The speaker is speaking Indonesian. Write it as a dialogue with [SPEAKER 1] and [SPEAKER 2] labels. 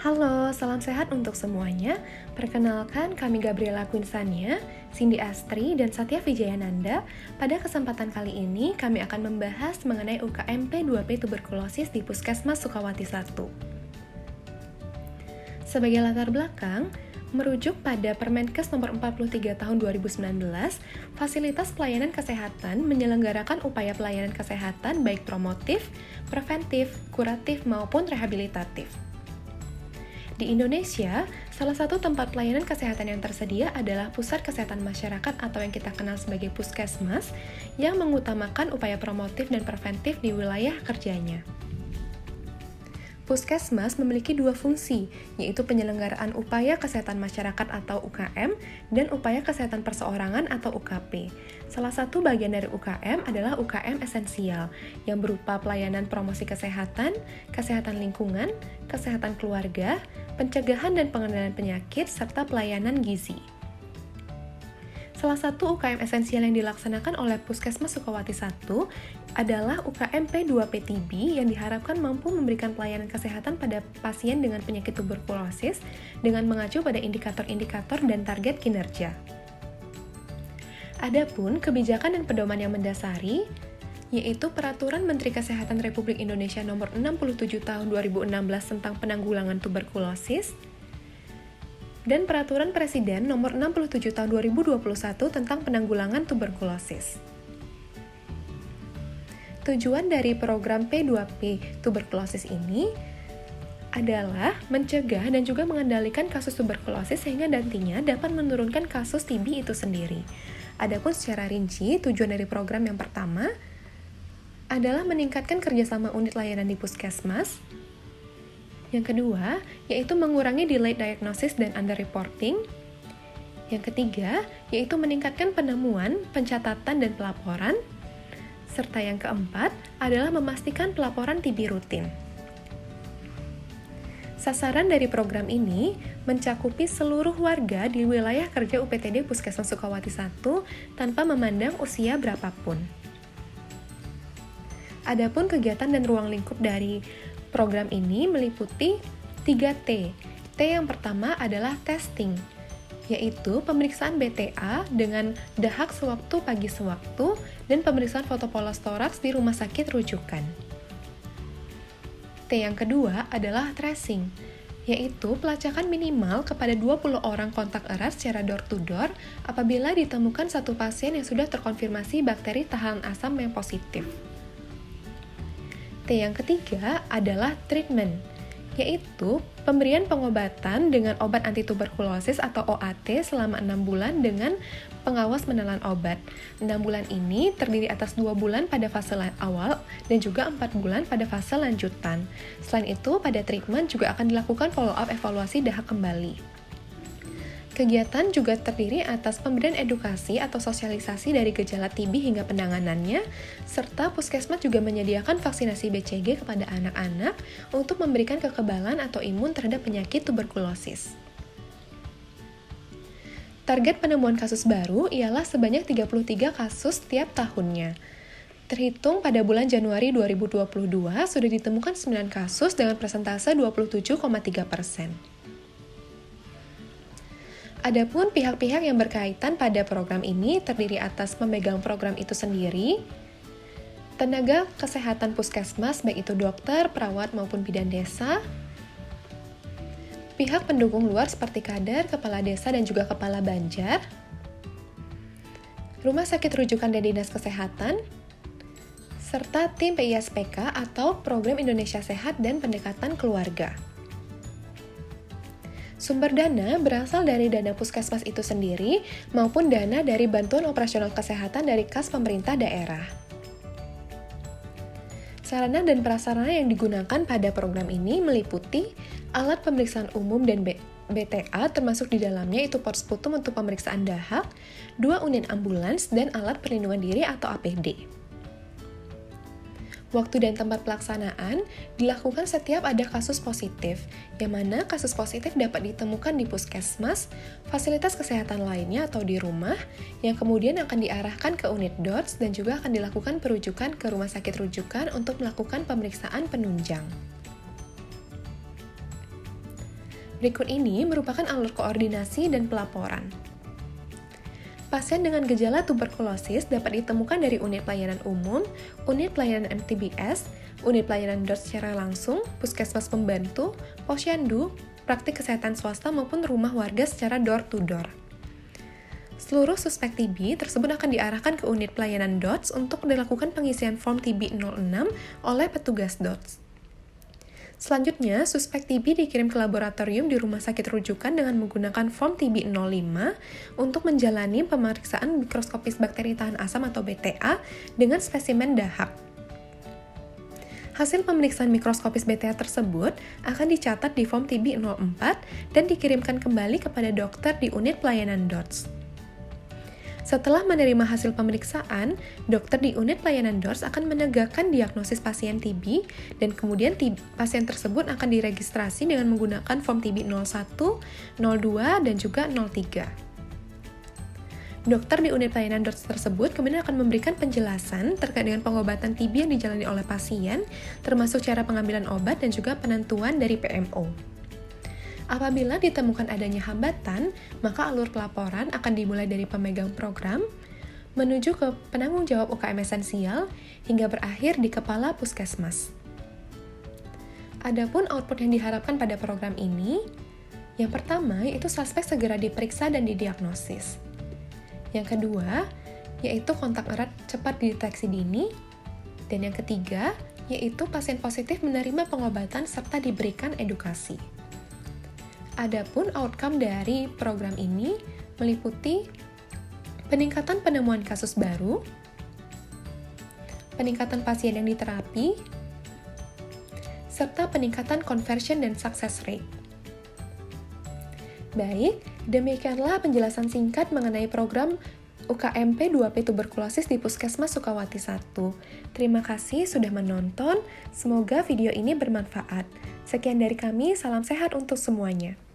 [SPEAKER 1] Halo, salam sehat untuk semuanya. Perkenalkan, kami Gabriela Quinsania, Cindy Astri, dan Satya Vijayananda. Pada kesempatan kali ini, kami akan membahas mengenai UKM P2P tuberkulosis di Puskesmas Sukawati 1. Sebagai latar belakang, merujuk pada Permenkes nomor 43 tahun 2019, fasilitas pelayanan kesehatan menyelenggarakan upaya pelayanan kesehatan baik promotif, preventif, kuratif, maupun rehabilitatif. Di Indonesia, salah satu tempat pelayanan kesehatan yang tersedia adalah Pusat Kesehatan Masyarakat atau yang kita kenal sebagai Puskesmas, yang mengutamakan upaya promotif dan preventif di wilayah kerjanya. Puskesmas memiliki dua fungsi, yaitu penyelenggaraan upaya kesehatan masyarakat atau UKM dan upaya kesehatan perseorangan atau UKP. Salah satu bagian dari UKM adalah UKM esensial, yang berupa pelayanan promosi kesehatan, kesehatan lingkungan, kesehatan keluarga, pencegahan dan pengendalian penyakit, serta pelayanan gizi. Salah satu UKM esensial yang dilaksanakan oleh Puskesmas Sukawati 1 adalah UKM P2P TB yang diharapkan mampu memberikan pelayanan kesehatan pada pasien dengan penyakit tuberkulosis dengan mengacu pada indikator-indikator dan target kinerja. Adapun kebijakan dan pedoman yang mendasari, yaitu Peraturan Menteri Kesehatan Republik Indonesia Nomor 67 Tahun 2016 tentang penanggulangan tuberkulosis, dan Peraturan Presiden Nomor 67 Tahun 2021 tentang penanggulangan tuberkulosis. Tujuan dari program P2P tuberkulosis ini adalah mencegah dan juga mengendalikan kasus tuberkulosis sehingga nantinya dapat menurunkan kasus TB itu sendiri. Adapun secara rinci, tujuan dari program yang pertama adalah meningkatkan kerjasama unit layanan di Puskesmas. Yang kedua, yaitu mengurangi delayed diagnosis dan underreporting. Yang ketiga, yaitu meningkatkan penemuan, pencatatan, dan pelaporan. Serta yang keempat adalah memastikan pelaporan TB rutin. Sasaran dari program ini mencakupi seluruh warga di wilayah kerja UPTD Puskesmas Sukawati 1 tanpa memandang usia berapapun. Adapun kegiatan dan ruang lingkup dari program ini meliputi 3T. T yang pertama adalah testing, yaitu pemeriksaan BTA dengan dahak sewaktu pagi sewaktu dan pemeriksaan foto polos toraks di rumah sakit rujukan. T yang kedua adalah tracing, yaitu pelacakan minimal kepada 20 orang kontak erat secara door-to-door apabila ditemukan satu pasien yang sudah terkonfirmasi bakteri tahan asam yang positif. T yang ketiga adalah treatment, yaitu pemberian pengobatan dengan obat antituberkulosis atau OAT selama 6 bulan dengan pengawas menelan obat. 6 bulan ini terdiri atas 2 bulan pada fase awal dan juga 4 bulan pada fase lanjutan. Selain itu, pada treatment juga akan dilakukan follow-up evaluasi dahak kembali. Kegiatan juga terdiri atas pemberian edukasi atau sosialisasi dari gejala TB hingga penanganannya, serta Puskesmas juga menyediakan vaksinasi BCG kepada anak-anak untuk memberikan kekebalan atau imun terhadap penyakit tuberkulosis. Target penemuan kasus baru ialah sebanyak 33 kasus setiap tahunnya. Terhitung pada bulan Januari 2022, sudah ditemukan 9 kasus dengan persentase 27,3%. Adapun pihak-pihak yang berkaitan pada program ini terdiri atas pemegang program itu sendiri, tenaga kesehatan Puskesmas baik itu dokter, perawat maupun bidan desa, pihak pendukung luar seperti kader, kepala desa dan juga kepala banjar, rumah sakit rujukan dan dinas kesehatan, serta tim PISPK atau Program Indonesia Sehat dan Pendekatan Keluarga. Sumber dana berasal dari dana Puskesmas itu sendiri maupun dana dari bantuan operasional kesehatan dari kas pemerintah daerah. Sarana dan prasarana yang digunakan pada program ini meliputi alat pemeriksaan umum dan BTA termasuk di dalamnya itu porsputum untuk pemeriksaan dahak, 2 unit ambulans, dan alat perlindungan diri atau APD. Waktu dan tempat pelaksanaan dilakukan setiap ada kasus positif, yang mana kasus positif dapat ditemukan di Puskesmas, fasilitas kesehatan lainnya atau di rumah, yang kemudian akan diarahkan ke unit DOTS dan juga akan dilakukan perujukan ke rumah sakit rujukan untuk melakukan pemeriksaan penunjang. Berikut ini merupakan alur koordinasi dan pelaporan. Pasien dengan gejala tuberkulosis dapat ditemukan dari unit pelayanan umum, unit pelayanan MTBS, unit pelayanan DOTS secara langsung, puskesmas pembantu, posyandu, praktik kesehatan swasta maupun rumah warga secara door-to-door. Seluruh suspek TB tersebut akan diarahkan ke unit pelayanan DOTS untuk dilakukan pengisian form TB 06 oleh petugas DOTS. Selanjutnya, suspek TB dikirim ke laboratorium di rumah sakit rujukan dengan menggunakan form TB 05 untuk menjalani pemeriksaan mikroskopis bakteri tahan asam atau BTA dengan spesimen dahak. Hasil pemeriksaan mikroskopis BTA tersebut akan dicatat di form TB 04 dan dikirimkan kembali kepada dokter di unit pelayanan DOTS. Setelah menerima hasil pemeriksaan, dokter di unit pelayanan DOTS akan menegakkan diagnosis pasien TB dan kemudian pasien tersebut akan diregistrasi dengan menggunakan form TB 01, 02, dan juga 03. Dokter di unit pelayanan DOTS tersebut kemudian akan memberikan penjelasan terkait dengan pengobatan TB yang dijalani oleh pasien, termasuk cara pengambilan obat dan juga penentuan dari PMO. Apabila ditemukan adanya hambatan, maka alur pelaporan akan dimulai dari pemegang program, menuju ke penanggung jawab UKM esensial, hingga berakhir di kepala puskesmas. Adapun output yang diharapkan pada program ini, yang pertama yaitu suspek segera diperiksa dan didiagnosis. Yang kedua, yaitu kontak erat cepat dideteksi dini. Dan yang ketiga, yaitu pasien positif menerima pengobatan serta diberikan edukasi. Adapun outcome dari program ini meliputi peningkatan penemuan kasus baru, peningkatan pasien yang diterapi, serta peningkatan conversion dan success rate. Baik, demikianlah penjelasan singkat mengenai program UKMP 2P Tuberkulosis di Puskesmas Sukawati 1. Terima kasih sudah menonton, semoga video ini bermanfaat. Sekian dari kami, salam sehat untuk semuanya.